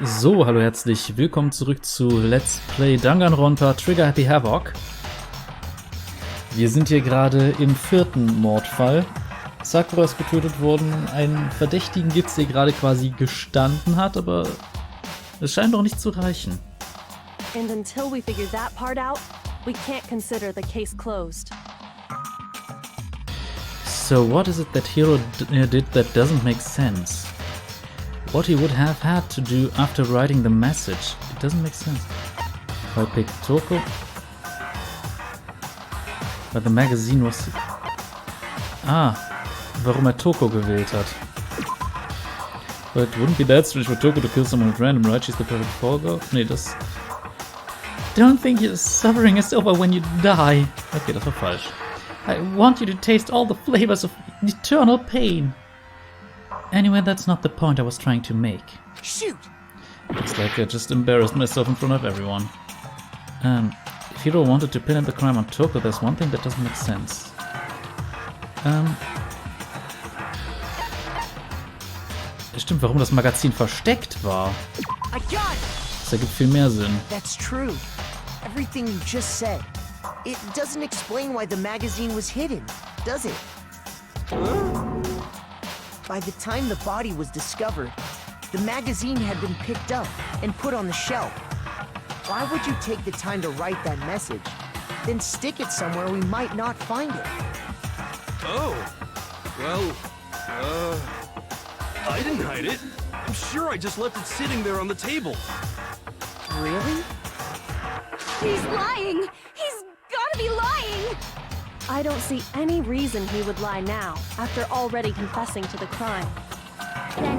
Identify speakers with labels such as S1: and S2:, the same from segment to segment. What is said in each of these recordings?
S1: So, hallo herzlich willkommen zurück zu Let's Play Danganronpa Trigger Happy Havoc. Wir sind hier gerade im 4. Mordfall. Sakura ist getötet worden, einen Verdächtigen gibt es, der gerade quasi gestanden hat, aber es scheint doch nicht zu reichen.
S2: And until we figure that part out, we can't consider the case closed.
S1: So what is it that Hiro did that doesn't make sense? What he would have had to do after writing the message. It doesn't make sense. I picked Toko. But the magazine was... Ah, warum Toko gewählt hat. But it wouldn't be that strange for Toko to kill someone at random, right? She's the perfect fall girl. Nee, das... Don't think your suffering is over when you die. Okay, das war falsch. I want you to taste all the flavors of eternal pain. Anyway, that's not the point I was trying to make.
S3: Shoot!
S1: Looks like I just embarrassed myself in front of everyone. If Hiro wanted to pin the crime on Toko, there's one thing that doesn't make sense. Stimmt, warum das Magazin versteckt war.
S3: I got it!
S1: Das ergibt viel mehr Sinn.
S3: That's true. Everything you just said. It doesn't explain why the magazine was hidden, does it? By the time the body was discovered, the magazine had been picked up and put on the shelf. Why would you take the time to write that message, then stick it somewhere we might not find it?
S4: Oh, well, I didn't hide it. I'm sure I just left it sitting there on the table.
S3: Really?
S2: He's lying! He's gotta be lying! I don't see any reason he would lie now, after already confessing to the crime.
S5: Then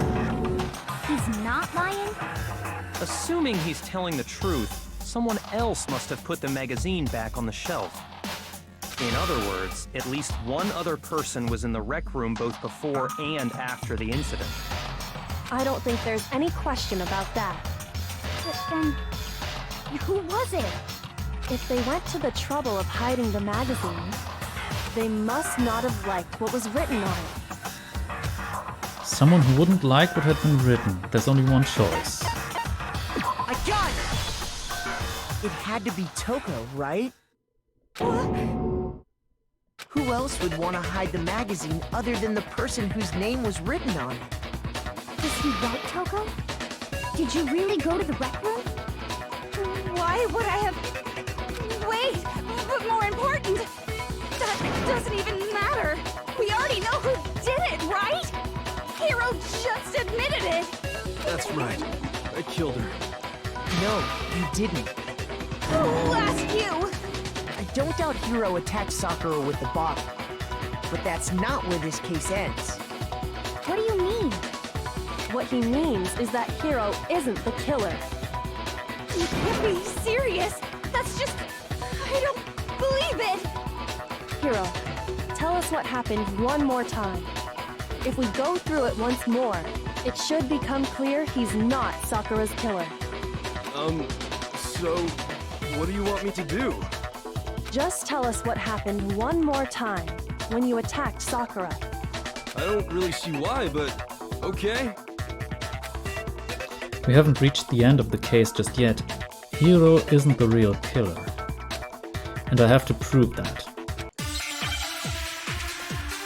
S5: he's not lying?
S6: Assuming he's telling the truth, someone else must have put the magazine back on the shelf. In other words, at least one other person was in the rec room both before and after the incident.
S2: I don't think there's any question about that.
S5: But then, who was it?
S2: If they went to the trouble of hiding the magazine, they must not have liked what was written on it.
S1: Someone who wouldn't like what had been written. There's only one choice.
S3: I got it! It had to be Toko, right? Who else would want to hide the magazine other than the person whose name was written on it?
S5: Was he right, Toko? Did you really go to the rec room?
S2: Why would I have... Wait! But more important, that doesn't even matter! We already know who did it, right? Hiro just admitted it!
S4: That's right. I killed her.
S3: No, you didn't.
S2: Who asked you?
S3: I don't doubt Hiro attacked Sakura with the bottle. But that's not where this case ends.
S5: What do you mean?
S2: What he means is that Hiro isn't the killer. You can't be serious! That's just... I don't believe it! Hiro, tell us what happened one more time. If we go through it once more, it should become clear he's not Sakura's killer.
S4: So, what do you want me to do?
S2: Just tell us what happened one more time when you attacked Sakura.
S4: I don't really see why, but okay.
S1: We haven't reached the end of the case just yet. Hiro isn't the real killer. And I have to prove that.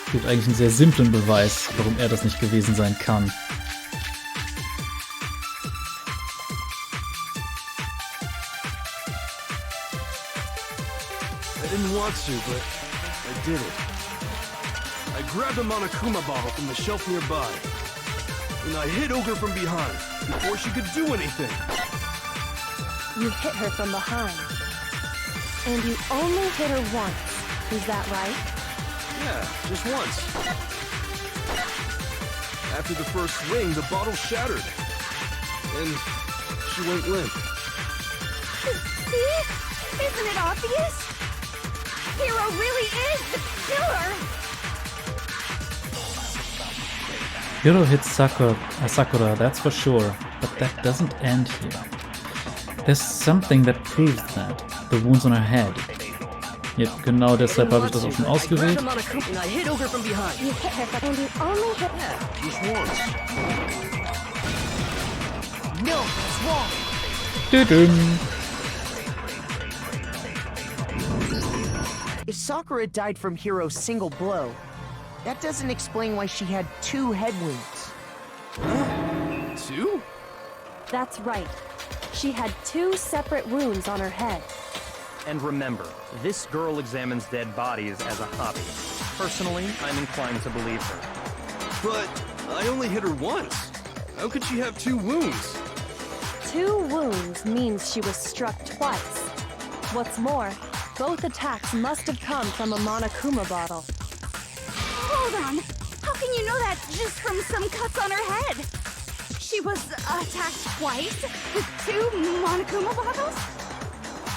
S1: Es gibt eigentlich einen sehr simplen Beweis, warum er das nicht gewesen sein kann.
S4: I didn't want to, but I did it. I grabbed a Monokuma bottle from the shelf nearby, and I hit Ogre from behind before she could do anything.
S2: You hit her from behind. And you only hit her once. Is that right?
S4: Yeah, just once. After the first swing, the bottle shattered, and she went limp.
S2: See? Isn't it obvious? Hiro really is the killer!
S1: Hiro hits Sakura, that's for sure, but that doesn't end here. There's something that proves that. The wounds on her head. Ja, genau deshalb habe ich das auch schon ausgewählt.
S3: And I hit Ogre from behind.
S2: You hit her, and you only hit her.
S4: Just once.
S3: No, What's wrong?
S1: Düdüm.
S3: If Sakura died from Hiro's single blow, that doesn't explain why she had 2 head wounds.
S4: 2?
S2: That's right. She had 2 separate wounds on her head.
S6: And remember, this girl examines dead bodies as a hobby. Personally, I'm inclined to believe her.
S4: But I only hit her once. How could she have 2 wounds?
S2: 2 wounds means she was struck twice. What's more, both attacks must have come from a Monokuma bottle.
S5: Hold on. How can you know that just from some cuts on her head? She was attacked twice with 2 Monokuma bottles?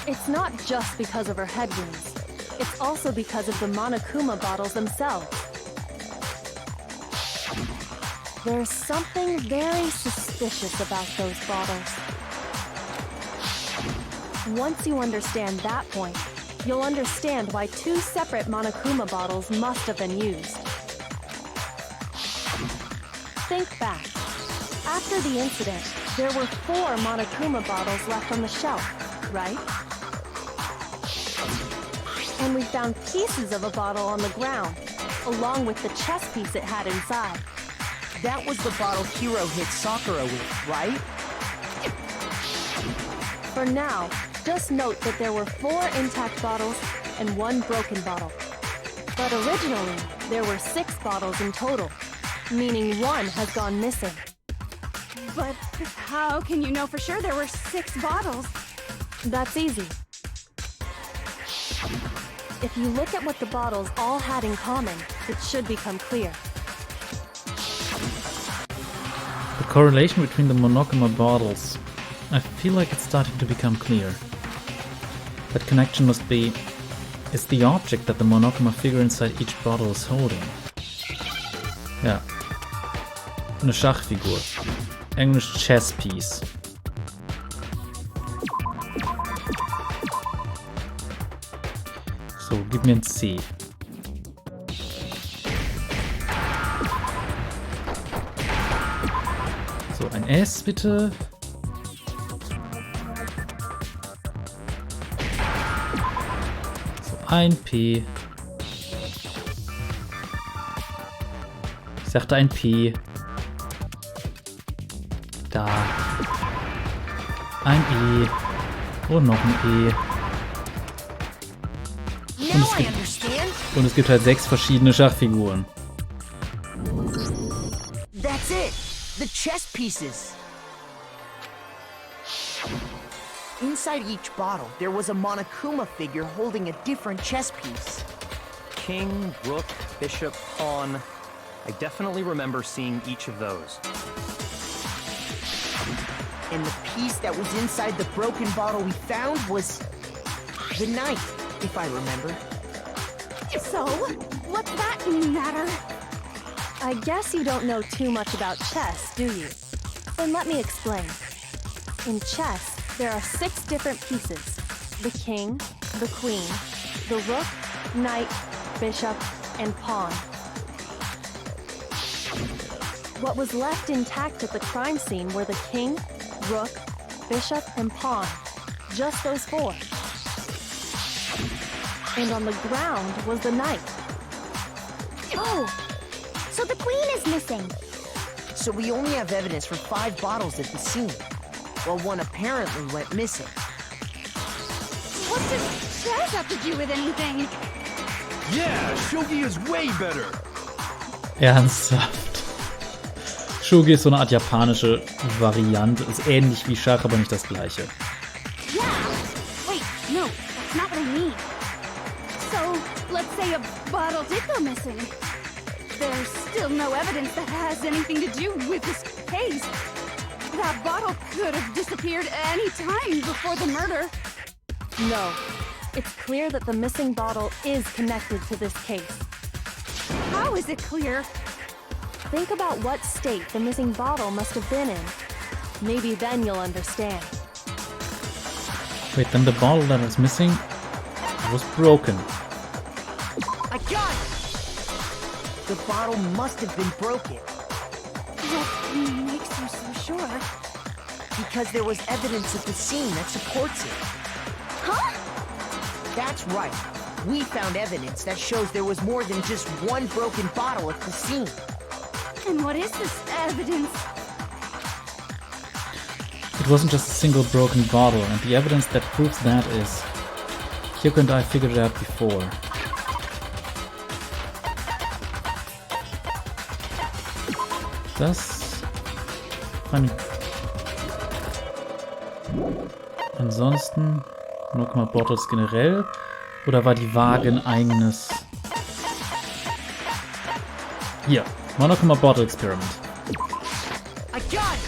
S2: It's not just because of her head wounds. It's also because of the Monokuma bottles themselves. There's something very suspicious about those bottles. Once you understand that point, you'll understand why 2 separate Monokuma bottles must have been used. Think back. After the incident, there were 4 Monokuma bottles left on the shelf, right? And we found pieces of a bottle on the ground, along with the chess piece it had inside.
S3: That was the bottle Hiro hit Sakura with, right?
S2: For now, just note that there were 4 intact bottles and 1 broken bottle. But originally, there were 6 bottles in total, meaning 1 has gone missing.
S5: But how can you know for sure there were 6 bottles?
S2: That's easy. If you look at what the bottles all had in common, it should become clear.
S1: The correlation between the Monokuma bottles. I feel like it's starting to become clear. That connection must be... It's the object that the Monokuma figure inside each bottle is holding. Ja. Eine Schachfigur. Englisch chess piece. So, gib mir ein C. So, ein S bitte. So, ein P. Ich sagte ein P. Da. Ein E. Und noch ein E. Und es gibt halt 6 verschiedene Schachfiguren.
S3: That's it! The chess pieces! Inside each bottle, there was a Monokuma figure holding a different chess piece.
S6: King, rook, bishop, pawn. I definitely remember seeing each of those.
S3: And the piece that was inside the broken bottle we found was... the knight, if I remember.
S5: So, what's that matter?
S2: I guess you don't know too much about chess, do you? Then let me explain. In chess, there are 6 different pieces. The king, the queen, the rook, knight, bishop, and pawn. What was left intact at the crime scene were the king, rook, bishop, and pawn. Just those 4. And on the ground was the knight.
S5: Oh, so the queen is missing.
S3: So we only have evidence for 5 bottles at the scene, while 1 apparently went missing.
S5: What does chess have to do with anything?
S4: Yeah, shogi is way better.
S1: Ernsthaft. Shogi ist so eine Art japanische Variante. Ist ähnlich wie Schach, aber nicht das gleiche.
S5: Yeah. Wait, no, that's not what I mean. So, let's say a bottle did go missing. There's still no evidence that has anything to do with this case. That bottle could have disappeared any time before the murder.
S2: No. It's clear that the missing bottle is connected to this case.
S5: How is it clear?
S2: Think about what state the missing bottle must have been in. Maybe then you'll understand.
S1: Wait, then the bottle that was missing was broken.
S3: I got it! The bottle must have been broken.
S5: What makes you so sure?
S3: because there was evidence at the scene that supports it.
S2: Huh?
S3: That's right. We found evidence that shows there was more than just one broken bottle at the scene.
S5: And what is this evidence?
S1: It wasn't just a single broken bottle, and the evidence that proves that is... Kyoko and I figured it out before. Das... Ansonsten... 0, Bottles generell? Oder war die Waage ein eigenes... Hier, Monokuma Bottle Experiment.
S3: I got it!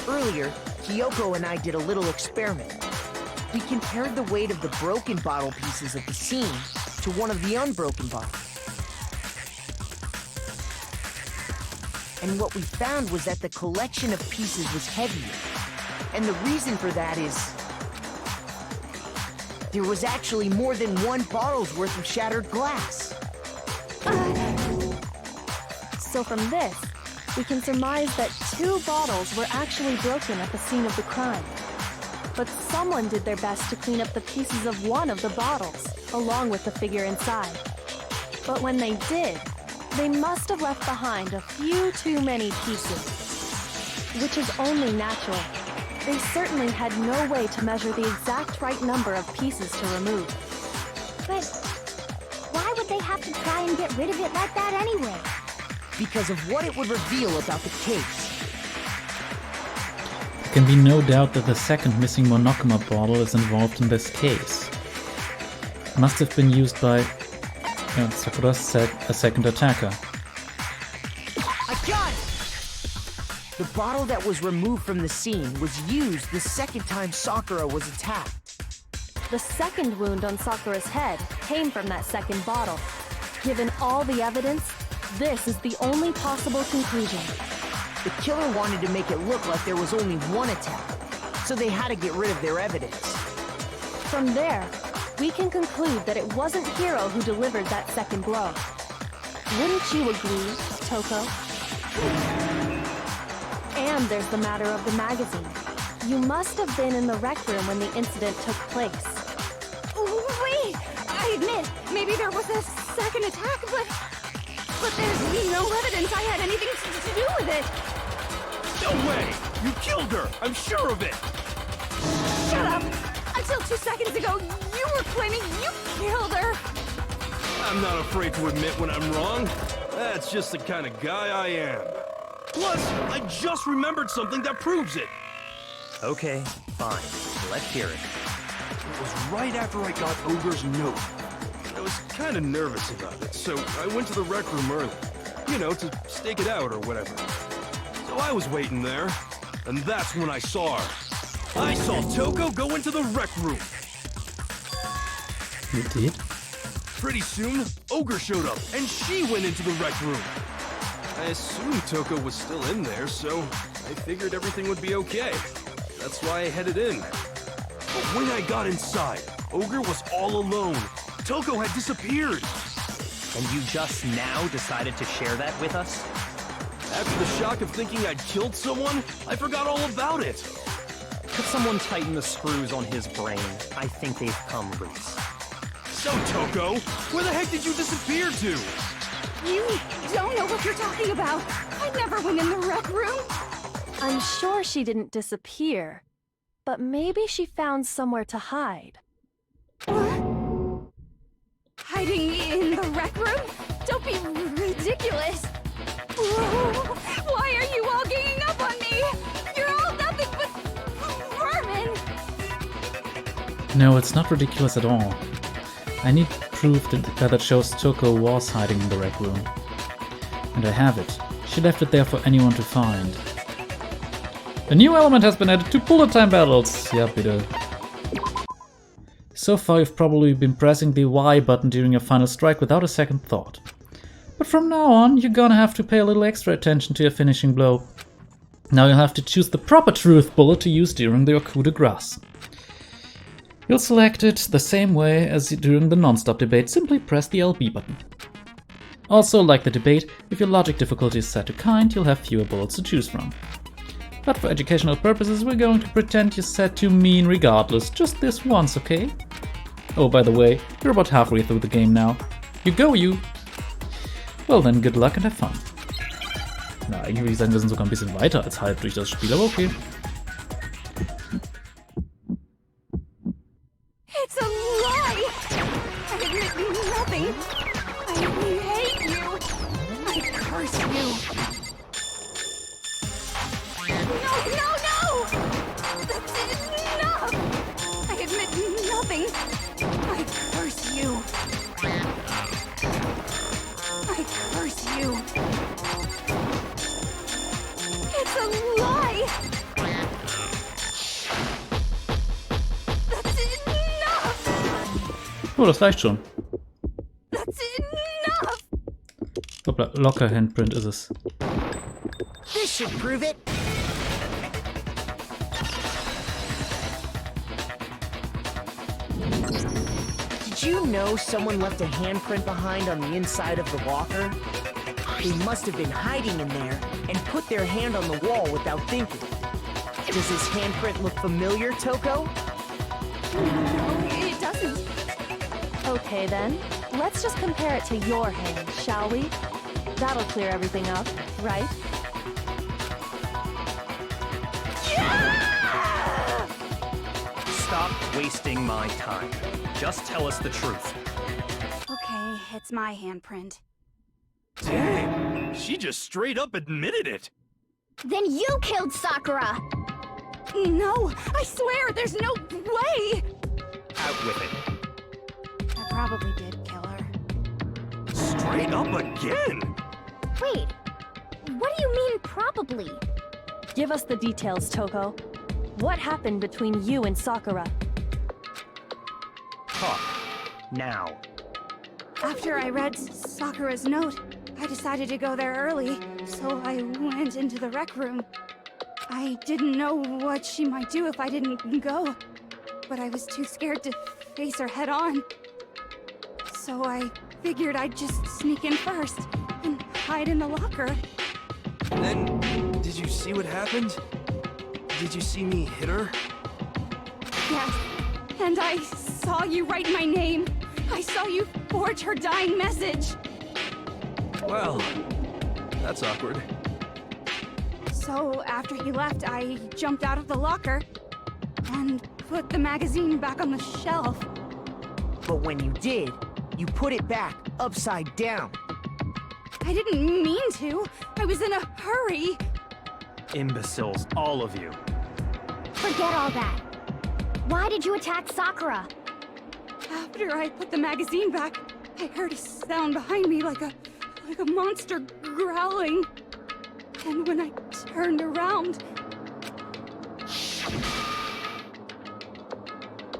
S3: Earlier, Kyoko and I did a little experiment. We compared the weight of the broken bottle pieces at the scene to one of the unbroken bottles. And what we found was that the collection of pieces was heavier. And the reason for that is... there was actually more than one bottle's worth of shattered glass.
S2: So from this, we can surmise that 2 bottles were actually broken at the scene of the crime. But someone did their best to clean up the pieces of one of the bottles, along with the figure inside. But when they did, they must have left behind a few too many pieces. Which is only natural. They certainly had no way to measure the exact right number of pieces to remove.
S5: But why would they have to try and get rid of it like that anyway?
S3: Because of what it would reveal about the case.
S1: There can be no doubt that the second missing Monokuma bottle is involved in this case. It must have been used by... Sakura said a second attacker.
S3: I got it! The bottle that was removed from the scene was used the second time Sakura was attacked.
S2: The second wound on Sakura's head came from that second bottle. Given all the evidence, this is the only possible conclusion.
S3: The killer wanted to make it look like there was only one attack, so they had to get rid of their evidence.
S2: From there, we can conclude that it wasn't Hiro who delivered that second blow. Wouldn't you agree, Toko? And there's the matter of the magazine. You must have been in the rec room when the incident took place.
S5: Wait! I admit, maybe there was a second attack, but there's no evidence I had anything to do with it.
S4: No way! You killed her! I'm sure of it!
S5: Shut up! Until 2 seconds ago, you were claiming you killed her!
S4: I'm not afraid to admit when I'm wrong. That's just the kind of guy I am. Plus, I just remembered something that proves it.
S6: Okay, fine. Let's hear it.
S4: It was right after I got Ogre's note. I was kind of nervous about it, so I went to the rec room early. You know, to stake it out or whatever. So I was waiting there, and that's when I saw her. I saw Toko go into the rec room.
S1: You did?
S4: Pretty soon, Ogre showed up, and she went into the rec room. I assumed Toko was still in there, so I figured everything would be okay. That's why I headed in. But when I got inside, Ogre was all alone. Toko had disappeared.
S6: And you just now decided to share that with us?
S4: After the shock of thinking I'd killed someone, I forgot all about it.
S6: Could someone tighten the screws on his brain? I think they've come loose.
S4: So, Toko, where the heck did you disappear to?
S5: You don't know what you're talking about. I never went in the rec room.
S2: I'm sure she didn't disappear, but maybe she found somewhere to hide.
S5: What? Hiding in the rec room? Don't be ridiculous. Whoa. Why are you all ganging up on me? You're all nothing but vermin.
S1: No, it's not ridiculous at all. I need proof that shows Toko was hiding in the rec room. And I have it. She left it there for anyone to find. A new element has been added to bullet time battles. Ja, bitte. So far you've probably been pressing the Y button during your final strike without a second thought. But from now on, you're gonna have to pay a little extra attention to your finishing blow. Now you'll have to choose the proper truth bullet to use during your coup de grace. You'll select it the same way as during the non-stop debate, simply press the LB button. Also, like the debate, if your logic difficulty is set to kind, you'll have fewer bullets to choose from. But for educational purposes, we're going to pretend you said to mean regardless, just this once, okay? Oh, by the way, you're about halfway through the game now. You go, you! Well then, good luck and have fun. Na, eigentlich würde ich sagen, wir sind sogar ein bisschen weiter als halb durch das Spiel, aber okay.
S2: It's a lie! I admit nothing. I hate you. I curse you. No, no, no! That's enough! I admit nothing. I curse you. I curse you. It's a lie! That's enough!
S1: Oh, das reicht schon.
S2: That's enough!
S1: Hoppla, locker Handprint ist es.
S3: This should prove it. Did you know someone left a handprint behind on the inside of the locker? They must have been hiding in there and put their hand on the wall without thinking. Does this handprint look familiar, Toko?
S2: No, it doesn't.
S7: Okay then, let's just compare it to your hand, shall we? That'll clear everything up, right?
S6: Stop wasting my time. Just tell us the truth.
S5: Okay, it's my handprint.
S4: Dang, she just straight up admitted it.
S5: Then you killed Sakura! No, I swear, there's no way!
S6: Out with it.
S5: I probably did kill her.
S4: Straight up again.
S5: Wait, what do you mean probably?
S7: Give us the details, Toko. What happened between you and Sakura?
S6: Talk. Now.
S5: After I read Sakura's note, I decided to go there early, so I went into the rec room. I didn't know what she might do if I didn't go, but I was too scared to face her head on. So I figured I'd just sneak in first and hide in the locker.
S4: Then, did you see what happened? Did you see me hit her?
S5: Yes, and I saw you write my name. I saw you forge her dying message.
S4: Well, that's awkward.
S5: So after he left, I jumped out of the locker and put the magazine back on the shelf.
S3: But when you did, you put it back upside down.
S5: I didn't mean to. I was in a hurry.
S6: Imbeciles, all of you.
S5: Forget all that. Why did you attack Sakura? After I put the magazine back, I heard a sound behind me like a monster growling. And when I turned around,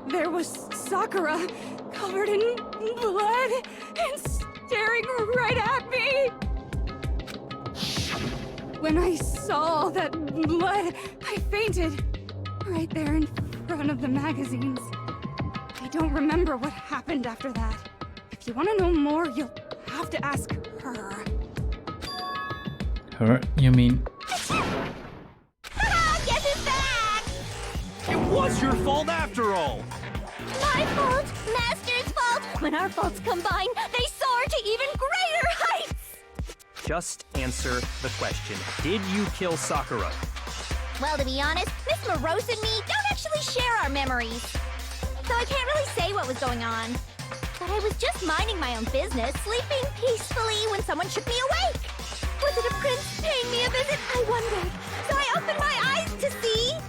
S5: there was Sakura, covered in blood and staring right at me. When I saw that blood, I fainted right there in front of the magazines. I don't remember what happened after that. If you want to know more, you'll have to ask her.
S1: Her? You mean?
S2: Guess who's back?
S4: It was your fault after all.
S2: My fault, Master's fault. When our faults combine, they soar to even greater heights.
S6: Just answer the question. Did you kill Sakura?
S2: Well, to be honest, Miss Morose and me don't actually share our memories. So I can't really say what was going on. But I was just minding my own business, sleeping peacefully when someone shook me awake. Was it a prince paying me a visit? I wondered. So I opened my eyes to see...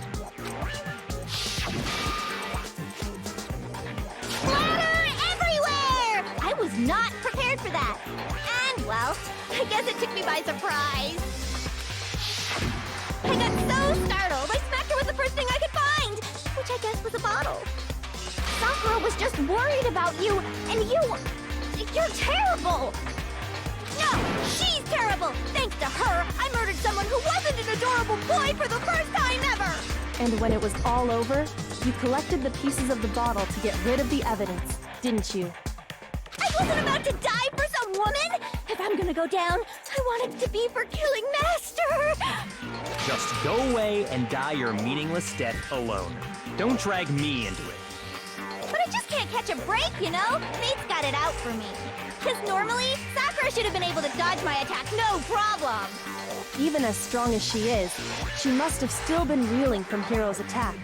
S2: splatter everywhere! I was not prepared for that. And, well, I guess it took me by surprise. I got so startled, I smacked her with the first thing I could find, which I guess was a bottle. Sakura was just worried about you, and you're terrible! No, she's terrible! Thanks to her, I murdered someone who wasn't an adorable boy for the first time ever!
S7: And when it was all over, you collected the pieces of the bottle to get rid of the evidence, didn't you?
S2: I wasn't about to die for some woman! If I'm gonna go down, I want it to be for killing Master!
S6: Just go away and die your meaningless death alone. Don't drag me into it.
S5: But I just can't catch a break, you know? Fate's got it out for me. Because normally, Sakura should have been able to dodge my attack, no problem.
S7: Even as strong as she is, she must have still been reeling from Hiro's attack.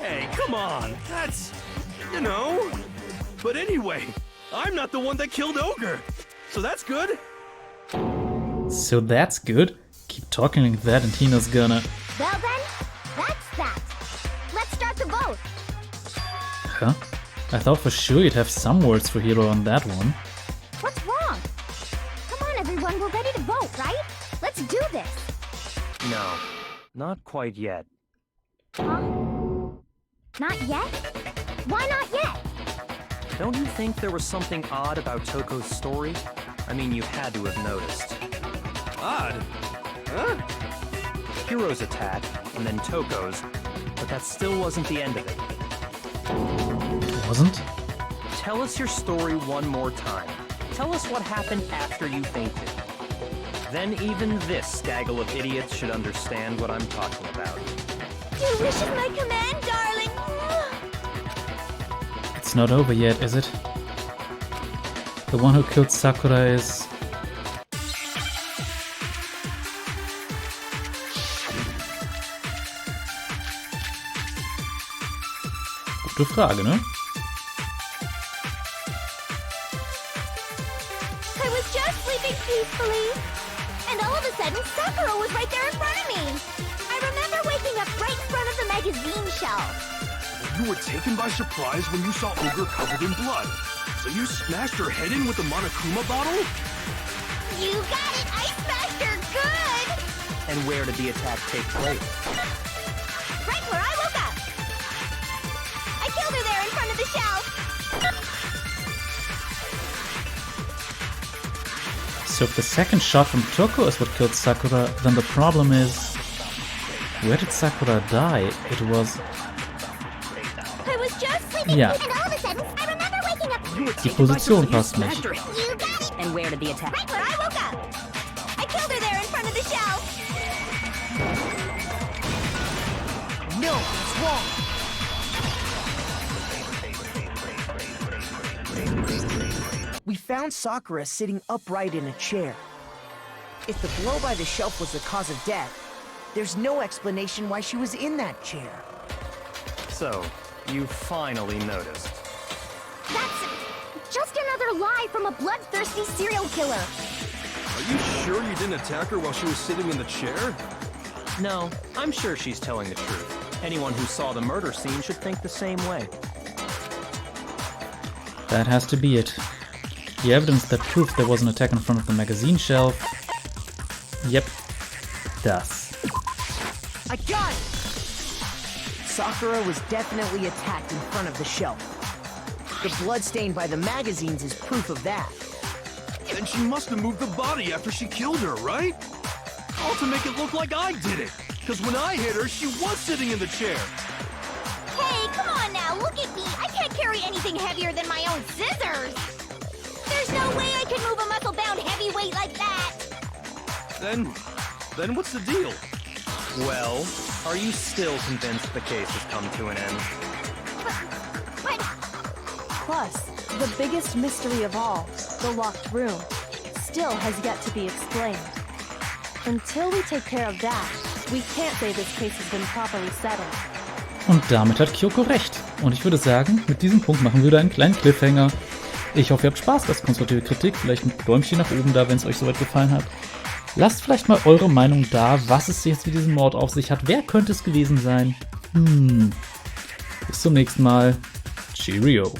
S4: Hey, come on. That's... you know... But anyway, I'm not the one that killed Ogre. So that's good.
S1: So that's good. Keep talking like that and Tina's gonna...
S5: Well then, that's that. Let's start the vote.
S1: Huh? I thought for sure you'd have some words for Hiro on that one.
S5: What's wrong? Come on, everyone, we're ready to vote, right? Let's do this.
S6: No, not quite yet.
S5: Huh? Not yet? Why not yet?
S6: Don't you think there was something odd about Toko's story? I mean, you had to have noticed.
S4: Odd? Huh?
S6: Hiro's attack, and then Toko's, but that still wasn't the end of it.
S1: Wasn't?
S6: Tell us your story one more time. Tell us what happened after you fainted. Then even this gaggle of idiots should understand what I'm talking about.
S5: Your wish is my command, darling.
S1: It's not over yet, is it? The one who killed Sakura is... Gute Frage, ne?
S5: I was just sleeping peacefully. And all of a sudden, Sakura was right there in front of me. I remember waking up right in front of the magazine shelf.
S4: You were taken by surprise when you saw Ogre covered in blood. So you smashed her head in with the Monokuma bottle?
S5: You got it! I smashed her good!
S6: And where did the attack take place?
S5: Right where I woke up! I killed her there in front of the shelf!
S1: So if the second shot from Toko is what killed Sakura, then the problem is... Where did Sakura die? It was...
S5: I was just sleeping
S1: Ja.
S5: and all of a sudden, I remember waking up.
S1: Die Position passt nicht.
S5: You got it!
S8: And where did the attack?
S5: Right where I woke up! I killed her there in front of the shelf!
S3: No, it's wrong. We found Sakura sitting upright in a chair. If the blow by the shelf was the cause of death, there's no explanation why she was in that chair.
S6: So, you finally noticed.
S5: That's just another lie from a bloodthirsty serial killer.
S4: Are you sure you didn't attack her while she was sitting in the chair?
S6: No, I'm sure she's telling the truth. Anyone who saw the murder scene should think the same way.
S1: That has to be it. The evidence that proved there was an attack in front of the magazine shelf... Yep. Das.
S3: I got it! Sakura was definitely attacked in front of the shelf. The blood stain by the magazines is proof of that.
S4: Then she must have moved the body after she killed her, right? All to make it look like I did it. Because when I hit her, she was sitting in the chair.
S5: Hey, come on now, look at me. I can't carry anything heavier than my own scissors. There's no way I can move a muscle-bound heavyweight like that.
S4: Then what's the deal?
S6: Well, are you still convinced the case has come to an end?
S5: But
S7: Plus, the biggest mystery of all, the locked room, still has yet to be explained. Until we take care of that, we can't say this case has been properly settled.
S1: Und damit hat Kyoko recht. Und ich würde sagen, mit diesem Punkt machen wir da einen kleinen Cliffhanger. Ich hoffe, ihr habt Spaß, lasst konstruktive Kritik, vielleicht ein Däumchen nach oben da, wenn es euch soweit gefallen hat. Lasst vielleicht mal eure Meinung da, was es jetzt mit diesem Mord auf sich hat. Wer könnte es gewesen sein? Bis zum nächsten Mal. Cheerio.